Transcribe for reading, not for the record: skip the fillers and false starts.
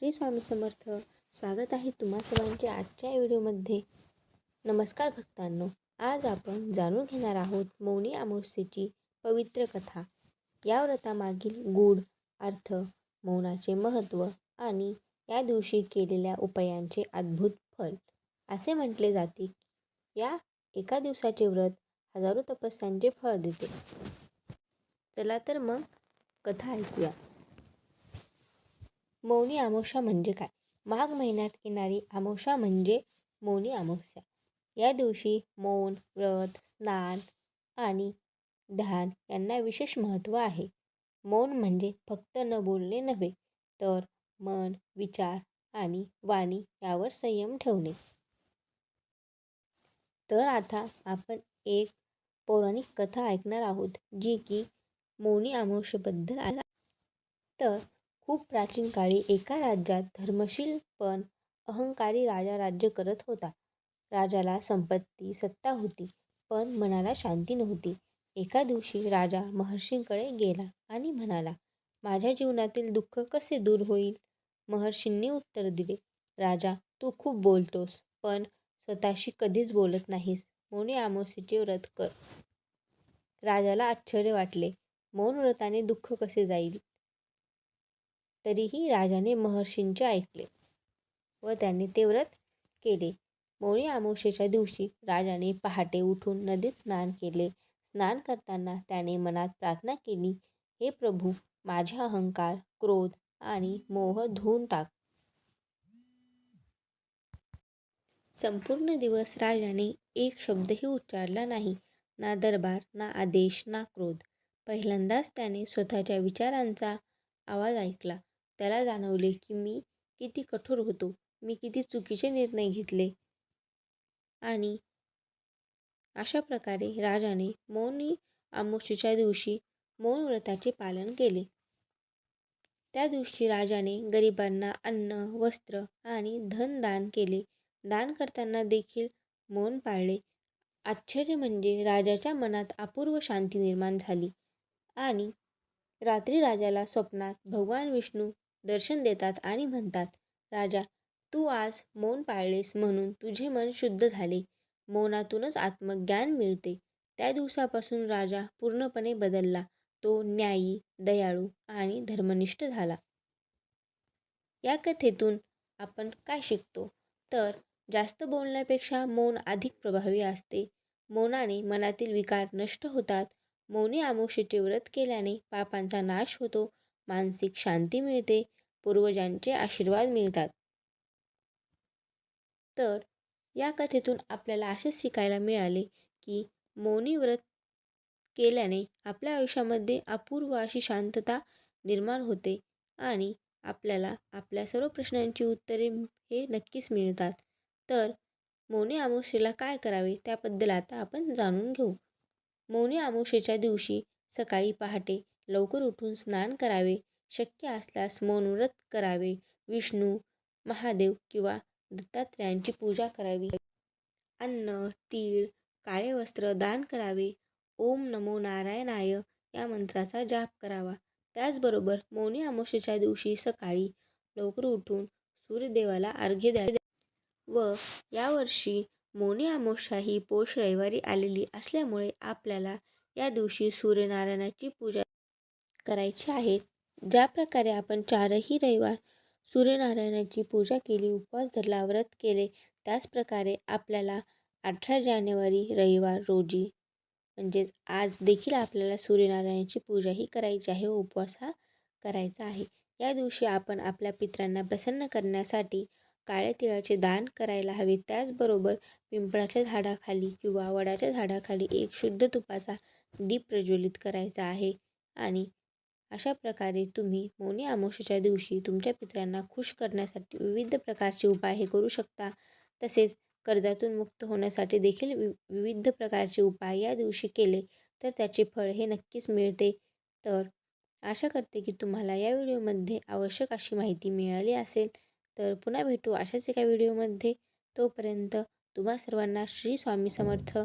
श्री स्वामी समर्थ. स्वागत आहे तुम्हा सर्वांचे आजच्या व्हिडिओमध्ये. नमस्कार भक्तांनो, आज आपण जाणून घेणार आहोत मौनी अमावस्येची पवित्र कथा. या व्रतामागील गूढ अर्थ, मौनाचे महत्त्व आणि या दिवशी केलेल्या उपायांचे अद्भुत फल. असे म्हटले जाते की या एका दिवसाचे व्रत हजारो तपस्यांचे फळ देते. चला तर मग कथा ऐकूया. मौनी अमावस्या म्हणजे काय? माघ महिन्यात येणारी अमावस्या म्हणजे मौनी अमावस्या. या दिवशी मौन, व्रत, स्नान आणि ध्यान यांना विशेष महत्त्व आहे. मौन म्हणजे फक्त न बोलणे नव्हे, तर मन, विचार आणि वाणी यावर संयम ठेवणे. तर आता आपण एक पौराणिक कथा ऐकणार आहोत, जी की मौनी अमावस्येबद्दल आहे. तर खूप प्राचीन काळी एका राज्यात धर्मशील पण अहंकारी राजा राज्य करत होता. राजाला संपत्ती, सत्ता होती, पण मनाला शांती नव्हती. एका दिवशी राजा महर्षींकडे गेला आणि म्हणाला, माझ्या जीवनातील दुःख कसे दूर होईल? महर्षींनी उत्तर दिले, राजा, तू खूप बोलतोस, पण स्वतःशी कधीच बोलत नाहीस. मौनी अमावस्येचे व्रत कर. राजाला आश्चर्य वाटले. मौन व्रताने दुःख कसे जाईल? तरीही राजाने महर्षींचे ऐकले व त्याने ते व्रत केले. मौनी अमावस्येच्या दिवशी राजाने पहाटे उठून नदीत स्नान केले. स्नान करताना त्याने मनात प्रार्थना केली, हे प्रभू, माझा अहंकार, क्रोध आणि मोह धुवून टाक. संपूर्ण दिवस राजाने एक शब्दही उच्चारला नाही. ना दरबार, ना आदेश, ना क्रोध. पहिल्यांदाच त्याने स्वतःच्या विचारांचा आवाज ऐकला. त्याला जाणवले की मी किती कठोर होतो, मी किती चुकीचे निर्णय घेतले. आणि अशा प्रकारे राजाने मौनी अमावस्येच्या दिवशी मौन व्रताचे पालन केले. त्या दिवशी राजाने गरिबांना अन्न, वस्त्र आणि धन दान केले. दान करताना देखील मौन पाळले. आश्चर्य म्हणजे राजाच्या मनात अपूर्व शांती निर्माण झाली. आणि रात्री राजाला स्वप्नात भगवान विष्णू दर्शन देतात आणि म्हणतात, राजा, तू आज मौन पाळलेस म्हणून तुझे मन शुद्ध झाले. मौनातूनच आत्मज्ञान मिळते. त्या दिवसापासून राजा पूर्णपणे बदलला. तो न्यायी, दयाळू आणि धर्मनिष्ठ झाला. या कथेतून आपण काय शिकतो? तर जास्त बोलण्यापेक्षा मौन अधिक प्रभावी असते. मौनाने मनातील विकार नष्ट होतात. मौनी अमावस्येचे व्रत केल्याने पापांचा नाश होतो, मानसिक शांती मिळते, पूर्वजांचे आशीर्वाद मिळतात. तर या कथेतून आपल्याला असेच शिकायला मिळाले की मौनी व्रत केल्याने आपल्या आयुष्यामध्ये अपूर्व अशी शांतता निर्माण होते आणि आपल्याला आपल्या सर्व प्रश्नांची उत्तरे हे नक्कीच मिळतात. तर मौनी अमावस्येला काय करावे त्याबद्दल आता आपण जाणून घेऊ. मौनी अमावस्येच्या दिवशी सकाळी पहाटे लवकर उठून स्नान करावे. शक्य असल्यास मौन व्रत करावे. विष्णू, महादेव किंवा दत्तात्रेयांची पूजा करावी. अन्न, तीळ, काळे वस्त्र दान करावे. ओम नमो नारायणाय या मंत्राचा जाप करावा. त्याचबरोबर मौनी अमावस्येच्या दिवशी सकाळी लवकर उठून सूर्यदेवाला अर्घ्य द्यावे. व यावर्षी मौनी अमावस्या ही पौष रविवारी आलेली असल्यामुळे आपल्याला या दिवशी सूर्यनारायणाची पूजा करायची आहे. ज्या प्रकारे आपण 4ही रविवार सूर्यनारायणाची पूजा केली, उपवास धरला, व्रत केले, त्याचप्रकारे आपल्याला 18 जानेवारी रविवार रोजी म्हणजेच आज देखील आपल्याला सूर्यनारायणाची पूजा ही करायची आहे व उपवास हा करायचा आहे. या दिवशी आपण आपल्या पितरांना प्रसन्न करण्यासाठी काळ्या तिळाचे दान करायला हवे. त्याचबरोबर पिंपळाच्या झाडाखाली किंवा वडाच्या झाडाखाली एक शुद्ध तुपाचा दीप प्रज्वलित करायचा आहे. आणि अशा प्रकारे तुम्ही मौनी अमावस्येच्या दिवशी तुमच्या पितरांना खुश करण्यासाठी विविध प्रकारचे उपाय हे करू शकता. तसेच कर्जातून मुक्त होण्यासाठी देखील विविध प्रकारचे उपाय या दिवशी केले तर त्याचे फळ हे नक्कीच मिळते. तर आशा करते की तुम्हाला या व्हिडिओमध्ये आवश्यक अशी माहिती मिळाली असेल. तर पुन्हा भेटू अशाच एका व्हिडिओमध्ये. तोपर्यंत तुम्हा सर्वांना श्री स्वामी समर्थ.